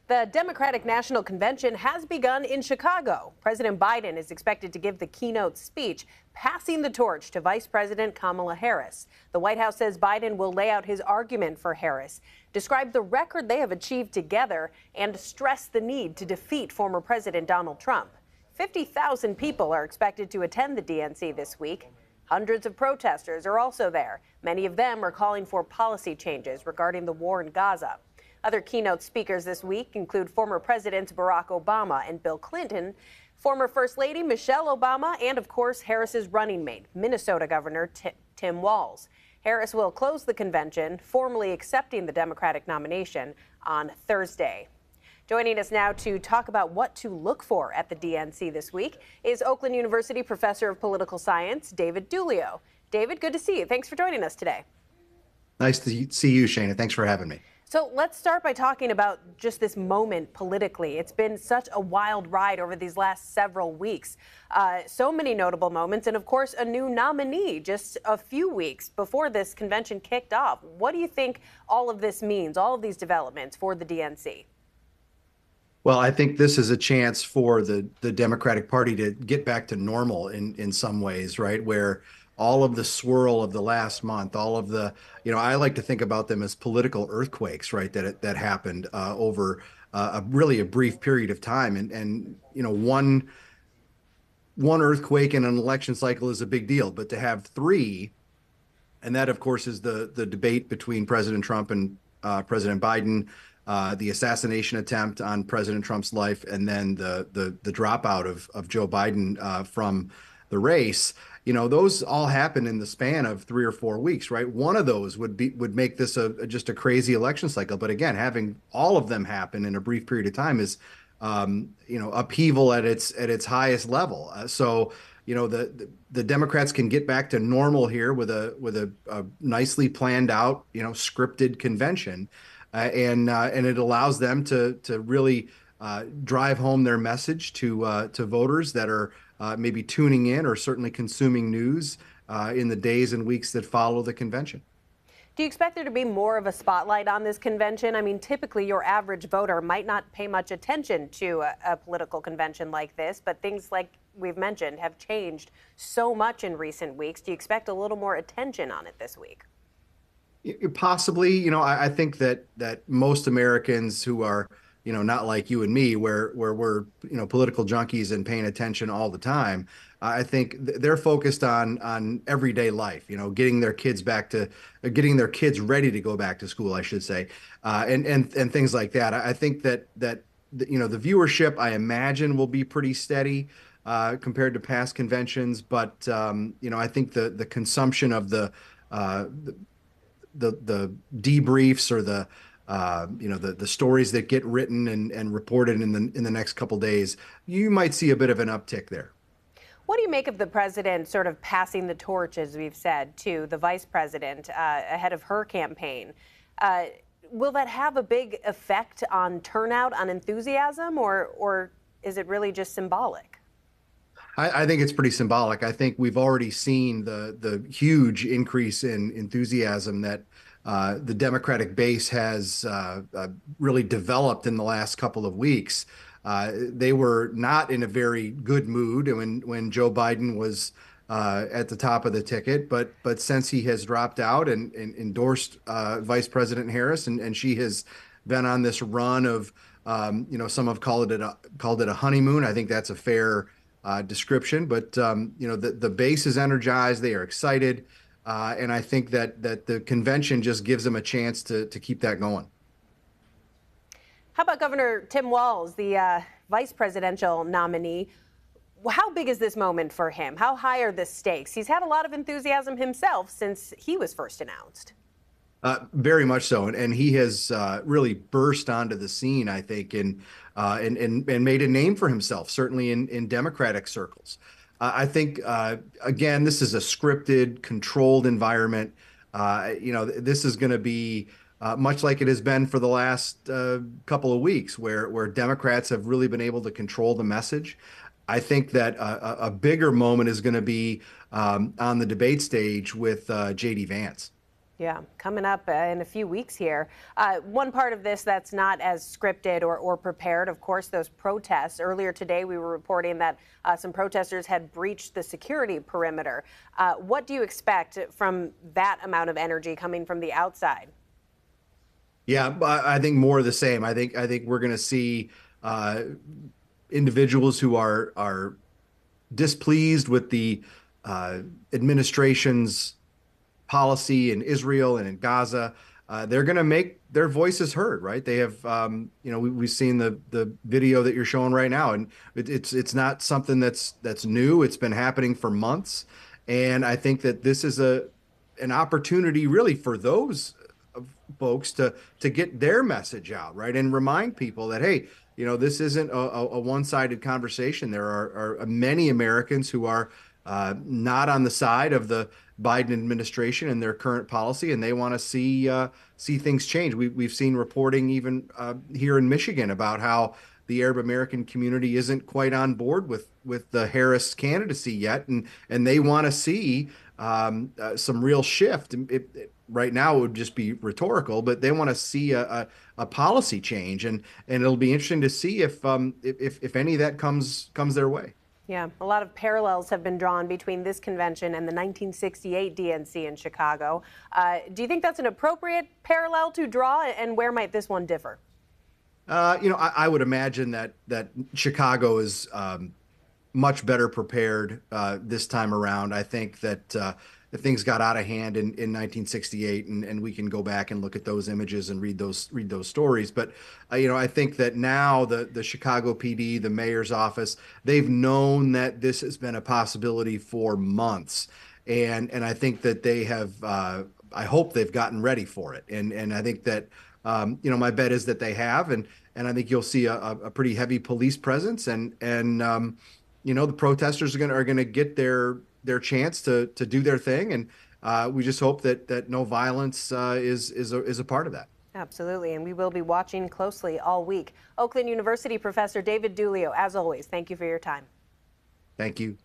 The Democratic National Convention has begun in Chicago. President Biden is expected to give the keynote speech, passing the torch to Vice President Kamala Harris. The White House says Biden will lay out his argument for Harris, describe the record they have achieved together, and stress the need to defeat former President Donald Trump. 50,000 people are expected to attend the DNC this week. Hundreds of protesters are also there. Many of them are calling for policy changes regarding the war in Gaza. Other keynote speakers this week include former Presidents Barack Obama and Bill Clinton, former First Lady Michelle Obama, and, of course, Harris's running mate, Minnesota Governor Tim Walz. Harris will close the convention, formally accepting the Democratic nomination on Thursday. Joining us now to talk about what to look for at the DNC this week is Oakland University Professor of Political Science, David Dulio. David, good to see you. Thanks for joining us today. Nice to see you, Shana. Thanks for having me. So let's start by talking about just this moment politically. It's been such a wild ride over these last several weeks. So many notable moments, and of course, a new nominee just a few weeks before this convention kicked off. What do you think all of this means, all of these developments for the DNC? Well, I think this is a chance for the Democratic Party to get back to normal in some ways, right? Where all of the swirl of the last month, all of the, I like to think about them as political earthquakes, right? That happened over really a brief period of time, and one earthquake in an election cycle is a big deal, but to have three, and that of course is the debate between President Trump and President Biden, the assassination attempt on President Trump's life, and then the dropout of Joe Biden from the race. Those all happen in the span of 3 or 4 weeks, right? One of those would make this just a crazy election cycle. But again, having all of them happen in a brief period of time is, upheaval at its highest level. So the Democrats can get back to normal here with a nicely planned out, scripted convention, and it allows them to really drive home their message to voters that are maybe tuning in or certainly consuming news in the days and weeks that follow the convention. Do you expect there to be more of a spotlight on this convention? I mean, typically your average voter might not pay much attention to a political convention like this, but things like we've mentioned have changed so much in recent weeks. Do you expect a little more attention on it this week? Possibly. I think that most Americans who are not like you and me, where we're, political junkies and paying attention all the time. I think they're focused on everyday life, getting their kids ready to go back to school, I should say, and things like that. I think that the viewership, I imagine, will be pretty steady compared to past conventions. But, I think the consumption of the debriefs or the stories that get written and reported in the next couple days, you might see a bit of an uptick there. What do you make of the president sort of passing the torch, as we've said, to the vice president ahead of her campaign? Will that have a big effect on turnout, on enthusiasm, or is it really just symbolic? I think it's pretty symbolic. I think we've already seen the huge increase in enthusiasm that the Democratic base has really developed in the last couple of weeks. They were not in a very good mood when Joe Biden was at the top of the ticket, but since he has dropped out and endorsed Vice President Harris, and she has been on this run of, some have called it a honeymoon. I think that's a fair description, but the base is energized. They are excited. And I think that the convention just gives them a chance to keep that going. How about Governor Tim Walz, the vice presidential nominee? How big is this moment for him? How high are the stakes? He's had a lot of enthusiasm himself since he was first announced. Very much so, and he has really burst onto the scene, I think, and made a name for himself, certainly in Democratic circles. I think, again, this is a scripted, controlled environment. This is going to be much like it has been for the last couple of weeks, where Democrats have really been able to control the message. I think that a bigger moment is going to be on the debate stage with J.D. Vance. Yeah, coming up in a few weeks here. One part of this that's not as scripted or prepared, of course, those protests. Earlier today, we were reporting that some protesters had breached the security perimeter. What do you expect from that amount of energy coming from the outside? Yeah, I think more of the same. I think we're going to see uh, individuals who are displeased with the administration's policy in Israel and in Gaza. They're going to make their voices heard, right? They have, we've seen the video that you're showing right now, and it's not something that's new. It's been happening for months, and I think that this is an opportunity really for those folks to get their message out, right, and remind people that, hey, this isn't a one-sided conversation. There are many Americans who are not on the side of the Biden administration and their current policy, and they want to see things change. We've seen reporting even here in Michigan about how the Arab American community isn't quite on board with the Harris candidacy yet, and they want to see some real shift. Right now, it would just be rhetorical, but they want to see a policy change, and it'll be interesting to see if any of that comes their way. Yeah, a lot of parallels have been drawn between this convention and the 1968 DNC in Chicago. Do you think that's an appropriate parallel to draw, and where might this one differ? I would imagine that Chicago is much better prepared this time around. I think that things got out of hand in 1968, and we can go back and look at those images and read those stories. But I think that now the Chicago PD, the mayor's office, they've known that this has been a possibility for months, and I think that they have. I hope they've gotten ready for it, and I think that my bet is that they have, and I think you'll see a pretty heavy police presence, and the protesters are gonna get their chance to do their thing, and we just hope that no violence is a part of that. Absolutely, and we will be watching closely all week. Oakland University professor David Dulio, as always, thank you for your time. Thank you.